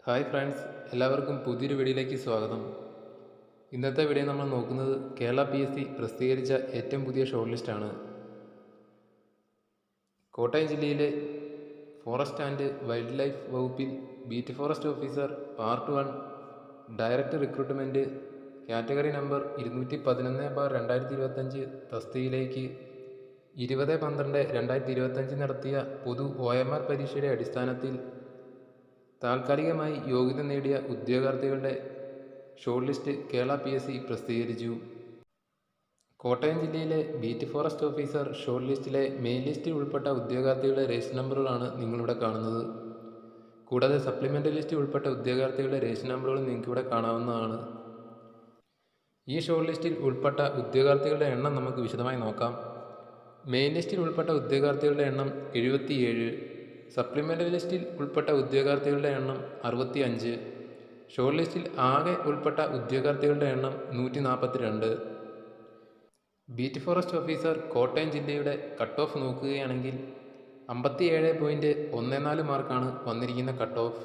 Hi friends, എല്ലാവർക്കും പുതിയൊരു വീഡിയോയിലേക്ക് സ്വാഗതം. ഇന്നത്തെ വീഡിയോ നമ്മൾ നോക്കുന്നത് കേരള PSC പ്രസിദ്ധീകരിച്ച ഏറ്റവും പുതിയ ഷോർട്ട് ലിസ്റ്റാണ്. കോട്ടയം ജില്ലയിലെ ഫോറസ്റ്റ് ആൻഡ് വൈൽഡ് ലൈഫ് വകുപ്പിൽ beat forest officer part 1 direct recruitment category number 211/2025 തസ്തികയിലേക്ക് 20/12/2025 നടത്തിയ പൊതു OMR പരീക്ഷയുടെ അടിസ്ഥാനത്തിൽ താൽക്കാലികമായി യോഗ്യത നേടിയ ഉദ്യോഗാർത്ഥികളുടെ ഷോർട്ട് ലിസ്റ്റ് കേരള PSC പ്രസിദ്ധീകരിച്ചു. കോട്ടയം ജില്ലയിലെ ബീറ്റ് ഫോറസ്റ്റ് ഓഫീസർ ഷോർട്ട് ലിസ്റ്റിലെ മെയിൻ ലിസ്റ്റിൽ ഉൾപ്പെട്ട ഉദ്യോഗാർത്ഥികളുടെ രജിസ്റ്റർ നമ്പറുകളാണ് നിങ്ങളിവിടെ കാണുന്നത്. കൂടാതെ സപ്ലിമെൻ്ററി ലിസ്റ്റിൽ ഉൾപ്പെട്ട ഉദ്യോഗാർത്ഥികളുടെ രജിസ്റ്റർ നമ്പറുകളും നിങ്ങൾക്കിവിടെ കാണാവുന്നതാണ്. ഈ ഷോർട്ട് ലിസ്റ്റിൽ ഉൾപ്പെട്ട ഉദ്യോഗാർത്ഥികളുടെ എണ്ണം നമുക്ക് വിശദമായി നോക്കാം. മെയിൻ ലിസ്റ്റിൽ ഉൾപ്പെട്ട ഉദ്യോഗാർത്ഥികളുടെ എണ്ണം 77, സപ്ലിമെൻ്ററി ലിസ്റ്റിൽ ഉൾപ്പെട്ട ഉദ്യോഗാർത്ഥികളുടെ എണ്ണം 65, ഷോർട്ട് ലിസ്റ്റിൽ ആകെ ഉൾപ്പെട്ട ഉദ്യോഗാർത്ഥികളുടെ എണ്ണം 142. ബീറ്റ് ഫോറസ്റ്റ് ഓഫീസർ കോട്ടയം ജില്ലയുടെ കട്ട് ഓഫ് നോക്കുകയാണെങ്കിൽ 57.14 മാർക്കാണ് വന്നിരിക്കുന്ന കട്ട് ഓഫ്.